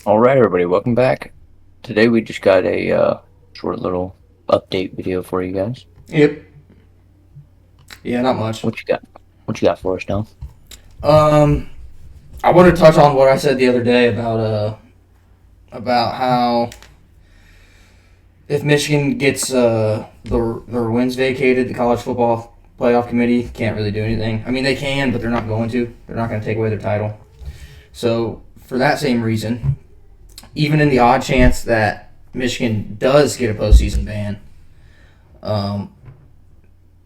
All right, everybody, welcome back. Today we just got a short little update video for you guys. Yep. Yeah, not much. What you got? What you got for us now? Um, I want to touch on what I said the other day about how if Michigan gets their wins vacated, the college football playoff committee can't really do anything. I mean, they can, but they're not going to. They're not going to take away their title. So for that same reason, even in the odd chance that Michigan does get a postseason ban, um,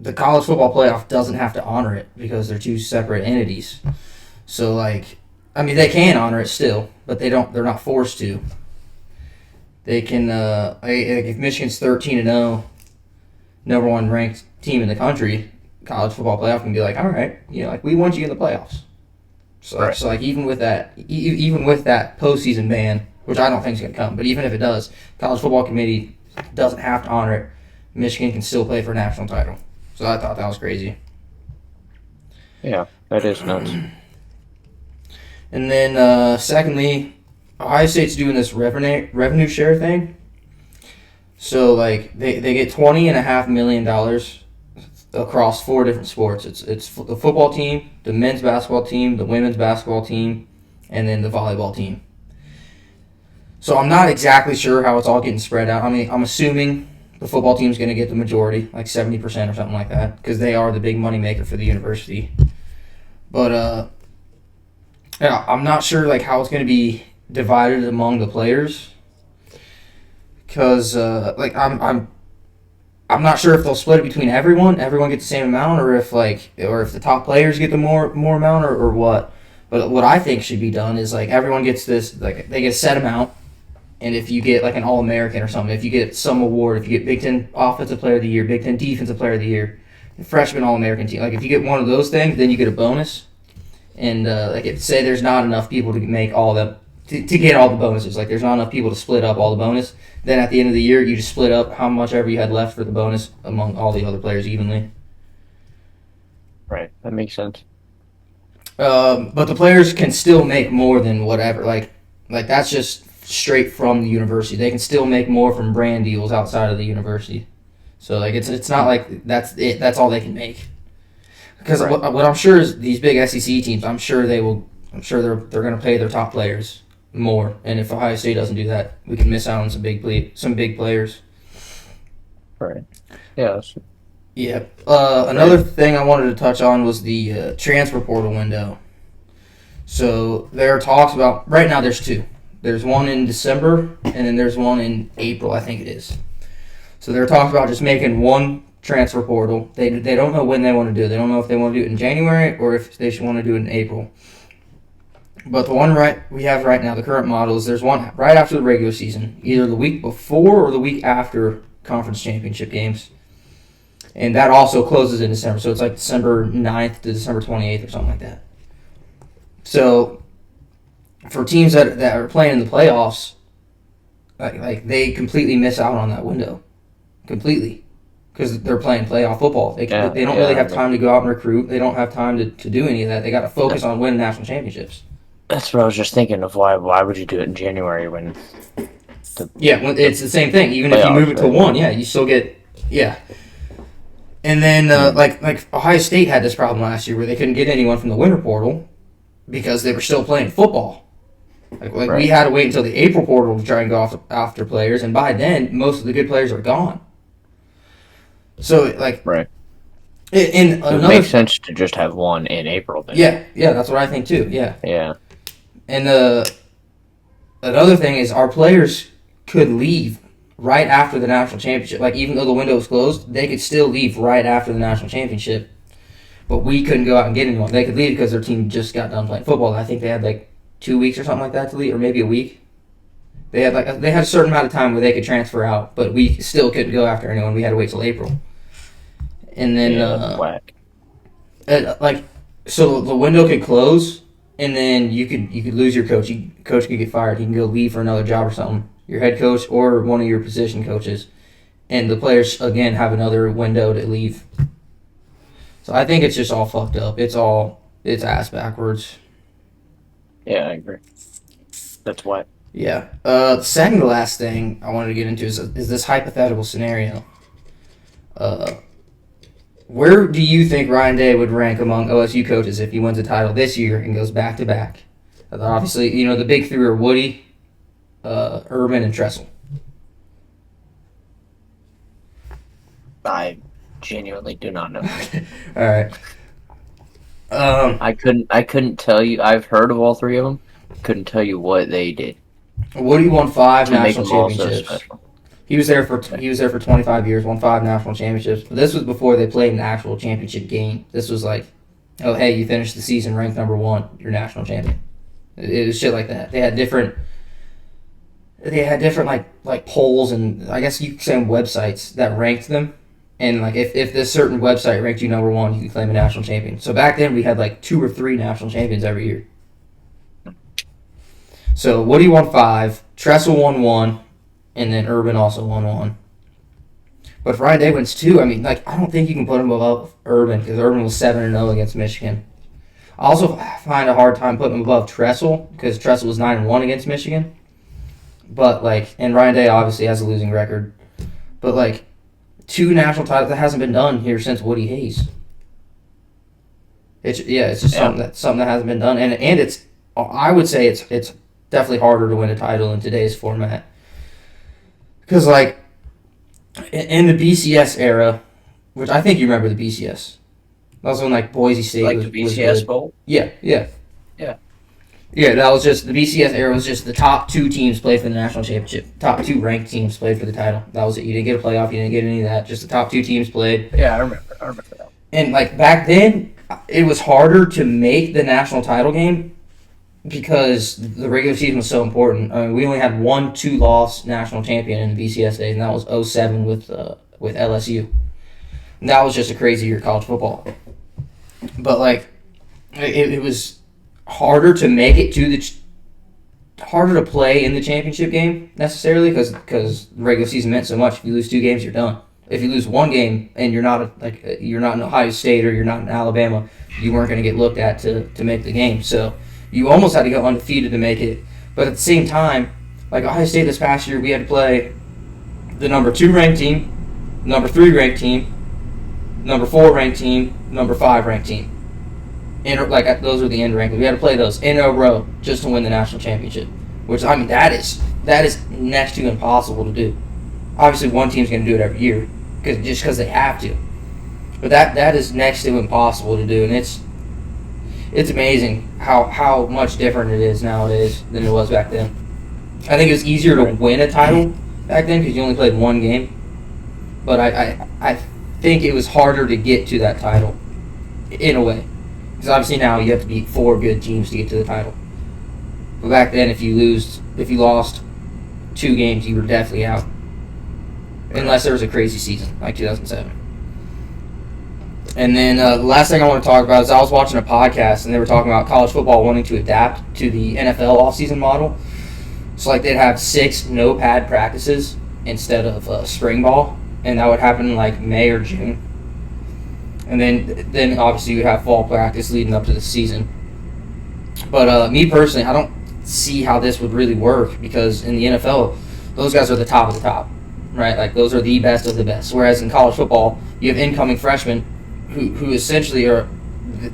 the college football playoff doesn't have to honor it because they're two separate entities. So I mean, they can honor it still, but they don't. They're not forced to. They can. If Michigan's 13-0, number one ranked team in the country, college football playoff can be like, all right, like we want you in the playoffs. So, Right. even with that, even with that postseason ban, which I don't think is going to come, but even if it does, college football committee doesn't have to honor it. Michigan can still play for a national title. So I thought that was crazy. Yeah, that is nuts. And then, secondly, Ohio State's doing this revenue share thing. So they get $20.5 million across four different sports. It's the football team, the men's basketball team, the women's basketball team, and then the volleyball team. So I'm not exactly sure how it's all getting spread out. I mean, I'm assuming the football team's going to get the majority, like 70% or something like that, because they are the big money maker for the university. But yeah, I'm not sure how it's going to be divided among the players, because I'm not sure if they'll split it between everyone. Everyone gets the same amount, or if the top players get the more amount, or what. But what I think should be done is everyone gets this, they get a set amount, and if you get an All American or something, if you get some award, if you get Big Ten Offensive Player of the Year, Big Ten Defensive Player of the Year, Freshman All American team, if you get one of those things, then you get a bonus. And if say there's not enough people to make all the to get all the bonuses, there's not enough people to split up all the bonus, then at the end of the year you just split up how much ever you had left for the bonus among all the other players evenly. Right, that makes sense. But the players can still make more than whatever. That's just straight from the university. They can still make more from brand deals outside of the university. So it's not like that's it. That's all they can make. Because Right. what I'm sure is these big SEC teams, I'm sure they will. I'm sure they're going to pay their top players more. And if Ohio State doesn't do that, we can miss out on some big players. Right. Yeah. Yeah. Right. Another thing I wanted to touch on was the transfer portal window. So there are talks about right now. There's two. There's one in December, and then there's one in April. I think it is. So they're talking about just making one transfer portal. They don't know when they want to do it. They don't know if they want to do it in January or if they should want to do it in April. But the one we have right now, the current model is there's one right after the regular season, either the week before or the week after conference championship games. And that also closes in December. So it's December 9th to December 28th or something like that. So for teams that are playing in the playoffs, they completely miss out on that window. Completely. Because they're playing playoff football. They Yeah. don't really Yeah. have time to go out and recruit. They don't have time to do any of that. They got to focus on winning national championships. That's what I was just thinking of. Why would you do it in January when the Yeah, it's the same thing. Even if you move playoffs? it to Right. one, yeah, you still get yeah. And then Hmm. Ohio State had this problem last year where they couldn't get anyone from the winter portal because they were still playing football. We Right. had to wait until the April portal to try and go after players, and by then most of the good players are gone. So Right. in It would make another sense to just have one in April then. yeah, that's what I think too. Yeah, Yeah. and another thing is our players could leave right after the national championship. Even though the window was closed, they could still leave right after the national championship. But we couldn't go out and get anyone. They could leave because their team just got done playing football. I think they had 2 weeks or something like that to leave, or maybe a week. They had a certain amount of time where they could transfer out, but we still couldn't go after anyone. We had to wait till April. And then Yeah. That's whack. uh, like so the window could close, and then you could lose your coach. Coach could get fired. He can go leave for another job or something. Your head coach or one of your position coaches, and the players again have another window to leave. So I think it's just all fucked up. It's ass backwards. Yeah, I agree. That's why. Yeah. The second to last thing I wanted to get into is this hypothetical scenario. Uh, where do you think Ryan Day would rank among OSU coaches if he wins a title this year and goes back to back? Obviously, the big three are Woody, Urban, and Tressel. I genuinely do not know. All right. I couldn't tell you. I've heard of all three of them. Couldn't tell you what they did Woody won 5 to make national them all so championships. special. He was there for 25 years, won 5 national championships. But this was before they played an actual championship game. This was like, oh hey, you finished the season ranked number 1, you're national champion. It was shit like that. They had different like polls, and I guess you could say websites that ranked them. And like if this certain website ranked you number 1, you could claim a national champion. So back then we had like 2 or 3 national champions every year. So Woody won 5, Tressel won 1, and then Urban also won 1. But if Ryan Day wins 2, I mean, like, I don't think you can put him above Urban because Urban was 7-0 against Michigan. I also find a hard time putting him above Tressel because Tressel was 9-1 against Michigan. But like, and Ryan Day obviously has a losing record. But like, 2 national titles that hasn't been done here since Woody Hayes. It's just something that hasn't been done, and it's I would say it's definitely harder to win a title in today's format because like in the BCS era, which I think you remember the BCS. That was when like Boise State Like was the BCS good. Bowl. Yeah, yeah. Yeah. Yeah, that was just the BCS era was just the top 2 teams played for the national championship. Top 2 ranked teams played for the title. That was it. You didn't get a playoff. You didn't get any of that. Just the top 2 teams played. Yeah, I remember that. And like back then, it was harder to make the national title game because the regular season was so important. I mean, we only had one 2-loss national champion in the BCS days, and that was '07 with LSU. And that was just a crazy year of college football. But like, it was harder to make it to harder to play in the championship game necessarily because the regular season meant so much. If you lose 2 games, you're done. If you lose 1 game and you're not in Ohio State or you're not in Alabama, you weren't going to get looked at to make the game. So you almost had to go undefeated to make it. But at the same time, like Ohio State this past year, we had to play the number 2 ranked team, number 3 ranked team, number 4 ranked team, number 5 ranked team. And like those are the end rankings. We had to play those in a row just to win the national championship. Which I mean that is next to impossible to do. Obviously, one team's going to do it every year because they have to. But that is next to impossible to do, and it's amazing how much different it is nowadays than it was back then. I think it was easier to win a title back then because you only played 1 game. But I think it was harder to get to that title in a way. Because obviously now you have to beat 4 good teams to get to the title. But back then, if you lost 2 games, you were definitely out. Unless there was a crazy season like 2007. And then the last thing I want to talk about is I was watching a podcast and they were talking about college football wanting to adapt to the NFL offseason model. So like they'd have 6 no pad practices instead of spring ball, and that would happen in like May or June. And then obviously you have fall practice leading up to the season. But me personally, I don't see how this would really work because in the NFL, those guys are the top of the top, right? Like those are the best of the best. Whereas in college football, you have incoming freshmen who essentially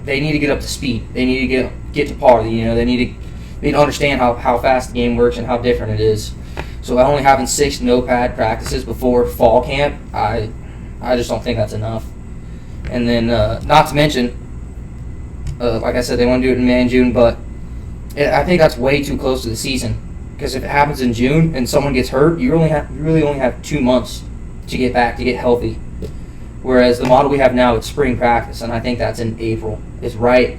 they need to get up to speed. They need to get to par. They need to understand how fast the game works and how different it is. So by only having 6 no pad practices before fall camp, I just don't think that's enough. And then, not to mention, like I said, they want to do it in May and June, but I think that's way too close to the season. Because if it happens in June and someone gets hurt, you really only have 2 months to get back, to get healthy. Whereas the model we have now, it's spring practice, and I think that's in April. It's right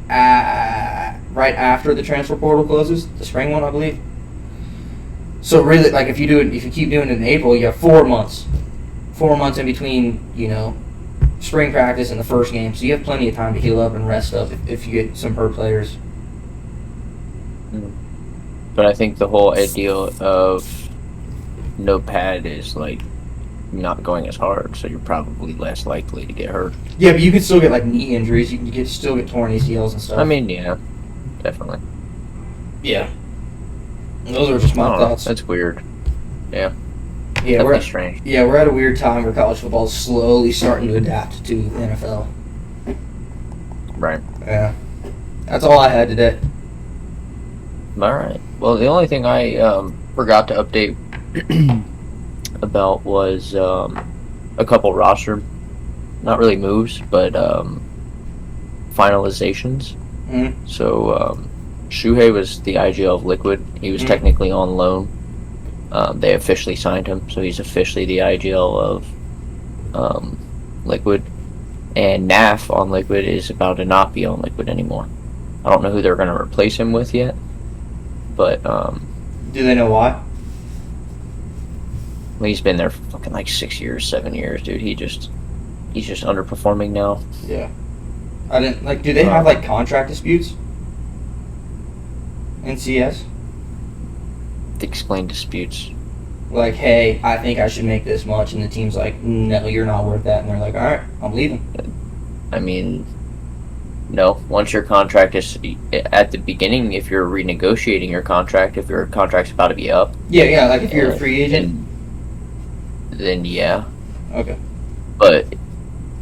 after the transfer portal closes, the spring one, I believe. So really, like if you keep doing it in April, you have 4 months. 4 months in between, spring practice and the first game, so you have plenty of time to heal up and rest up if you get some hurt players. But I think the whole idea of no pad is like not going as hard, so you're probably less likely to get hurt. Yeah, but you can still get like knee injuries. You can still get torn ACLs and stuff. I mean, yeah, definitely. Yeah. Those are just I my don't know. thoughts. That's weird. Yeah, Yeah, definitely strange. we're at a weird time where college football is slowly starting to adapt to the NFL. Right. Yeah, that's all I had today. All right. Well, the only thing I forgot to update about was a couple roster, not really moves, but finalizations. Mm-hmm. So Shuhei was the IGL of Liquid. He was technically on loan. They officially signed him, so he's officially the IGL of Liquid. And Naf on Liquid is about to not be on Liquid anymore. I don't know who they're going to replace him with yet, but Do they know why? he's been there for fucking like 6 years, 7 years, dude. He's just underperforming now. Yeah, I didn't like. Do they have like contract disputes in CS? Explain disputes. Like, hey, I think I should make this much, and the team's like, no, you're not worth that, and they're like, all right, I'm leaving. I mean, no. Once your contract is at the beginning, if you're renegotiating your contract, if your contract's about to be up, Yeah, like if you're a free agent. Then yeah. Okay. But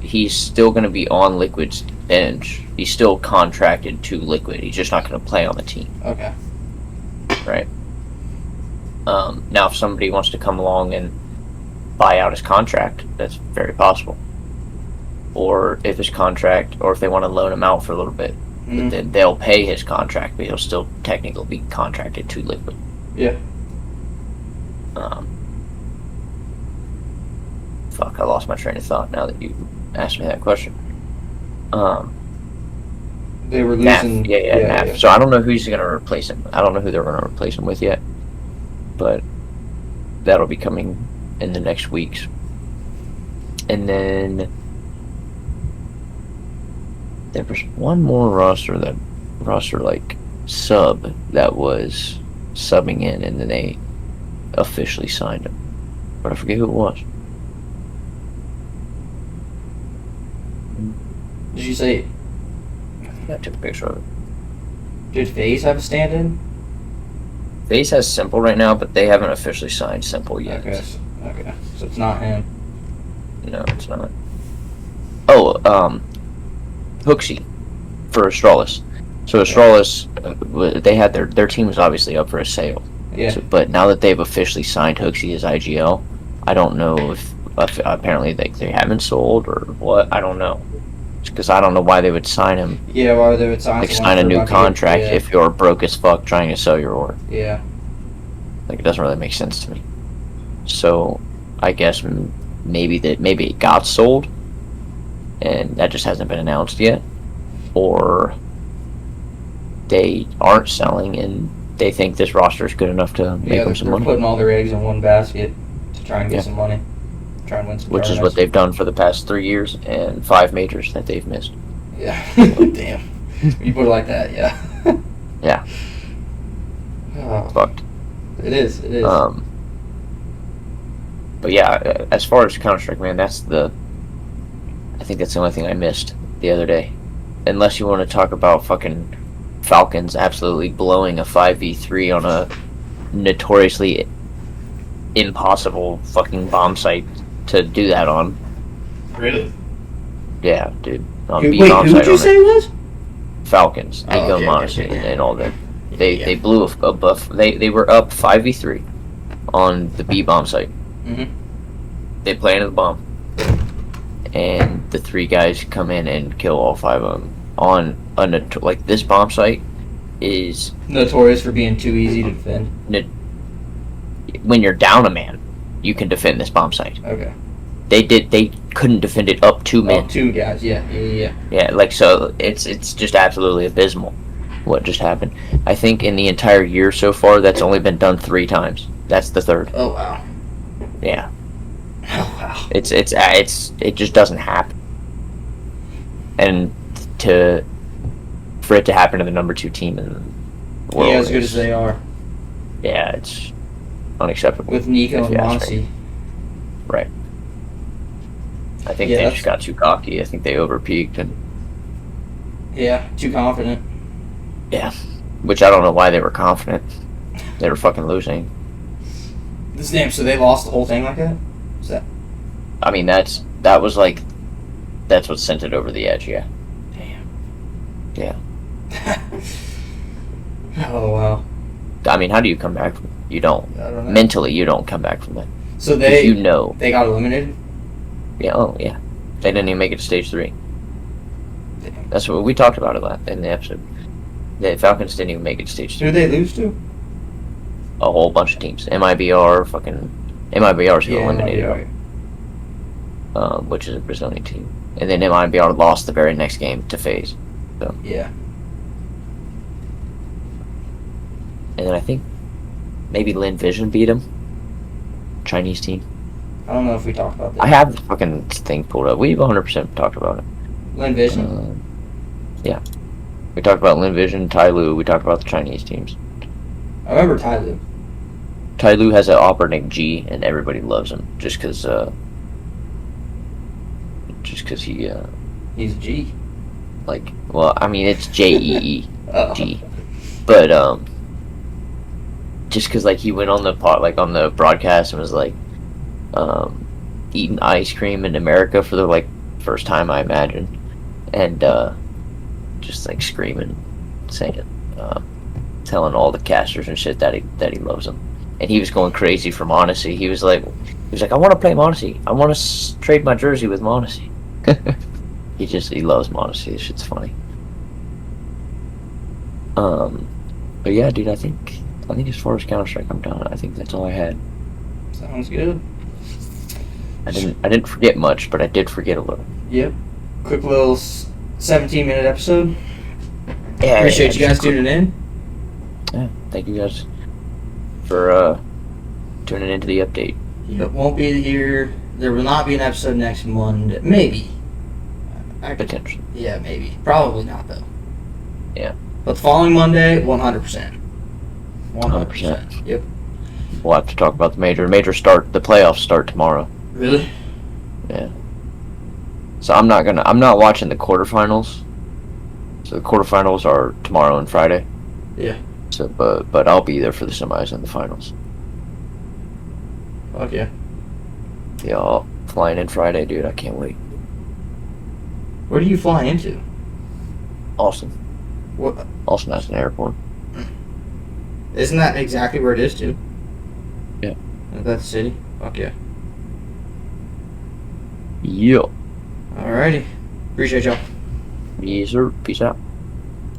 he's still going to be on Liquid's bench. He's still contracted to Liquid. He's just not going to play on the team. Okay. Right. Now, if somebody wants to come along and buy out his contract, that's very possible. Or if his contract, or if they want to loan him out for a little bit, then they'll pay his contract, but he'll still technically be contracted to Liquid. Yeah. Fuck, I lost my train of thought now that you asked me that question. They were losing. Naf. Yeah, Naf. So I don't know who's going to replace him. I don't know who they're going to replace him with yet. But that'll be coming in the next weeks. And then there was one more roster like sub that was subbing in, and then they officially signed him. But I forget who it was. Did you say? I took a picture of it. Did FaZe have a stand-in? FaZe has Simple right now, but they haven't officially signed Simple yet. Okay, so it's not him. No, it's not. Oh, Hooksy for Astralis. So Astralis, they had their team was obviously up for a sale. Yeah. So, but now that they've officially signed Hooksy as IGL, I don't know if apparently they haven't sold or what. I don't know. Because I don't know why they would sign him. Yeah, why they would sign? Like sign a new contract if you're broke as fuck trying to sell your ore. Yeah. Like it doesn't really make sense to me. So I guess maybe it got sold, and that just hasn't been announced yet, or they aren't selling and they think this roster is good enough to make them some money. Putting all their eggs in one basket to try and get some money. Try and win some Which is what they've done for the past 3 years and 5 majors that they've missed. Yeah. Damn. You put it like that, yeah. Yeah. Oh, Fucked. It is. But yeah, as far as Counter-Strike, man, I think that's the only thing I missed the other day. Unless you want to talk about fucking Falcons absolutely blowing a 5v3 on a notoriously impossible fucking bomb site to do that on. Really? Yeah, dude. On Wait, who did you say it was? Falcons. They go Monacy and all that. They blew a buff. They were up 5v3 on the B bomb site. Mm-hmm. They planted the bomb, and the 3 guys come in and kill all 5 of them on like this bomb site is notorious for being too easy to defend. When you're down a man, you can defend this bomb site. Okay. They couldn't defend it up 2 men. 2 guys, yeah. Yeah, like so it's just absolutely abysmal what just happened. I think in the entire year so far that's only been done 3 times. That's the 3rd. Oh wow. Yeah. Oh wow. It just doesn't happen. And for it to happen to the number 2 team in the world. Yeah, as good as they are. Yeah, it's unacceptable. With Nico and Mossy. Right. I think they just got too cocky. I think they overpeaked and too confident. Yeah. Which I don't know why they were confident. They were fucking losing. This damn. So they lost the whole thing like that? Is that? I mean, that's what sent it over the edge. Yeah. Damn. Yeah. Oh wow. I mean, how do you come back from? You don't. I don't know. Mentally, you don't come back from that. So 'Cause they you know. they got eliminated. Yeah. Oh yeah. They didn't even make it to stage 3. Damn. That's what we talked about in the episode. The Falcons didn't even make it to stage 3. Who did they lose to? A whole bunch of teams. MIBR's who eliminated right. them, which is a Brazilian team. And then MIBR lost the very next game to FaZe. So. Yeah. And then I think maybe Lin Vision beat him. Chinese team. I don't know if we talked about that. I have the fucking thing pulled up. We've 100% talked about it. Lin Vision. Yeah. We talked about Lin Vision, Tai Lu. We talked about the Chinese teams. I remember Tai Lu. Tai Lu has an opera named G, and everybody loves him just because he He's a G. like, well, I mean it's JEE Oh. G, but just because like he went on the on the broadcast and was like eating ice cream in America for the like first time, I imagine, and just like screaming, saying, telling all the casters and shit that he loves them, and he was going crazy for Mondesi. He was like, I want to play Mondesi. I want to trade my jersey with Mondesi. he loves Mondesi. This shit's funny. But yeah, dude, I think as far as Counter-Strike, I'm done. I think that's all I had. Sounds good. I didn't forget much, but I did forget a little. Yep. Quick little 17-minute episode. Yeah, Appreciate you guys tuning in. Yeah, thank you guys for tuning into the update. Yep, won't be here. There will not be an episode next Monday. Maybe. Potentially. Yeah, maybe. Probably not, though. Yeah. But the following Monday, 100%. 100%. Yep. We'll have to talk about the major. The playoffs start tomorrow. Really? Yeah. So I'm not watching the quarterfinals. So the quarterfinals are tomorrow and Friday. Yeah. So, but I'll be there for the semis and the finals. Fuck yeah. Yeah, I'll flying in Friday, dude. I can't wait. Where do you fly into? Austin. What? Austin has an airport. Isn't that exactly where it is, too? Yeah. That's the city? Fuck yeah. Yeah. Alrighty. Appreciate y'all. Yes, sir. Peace out.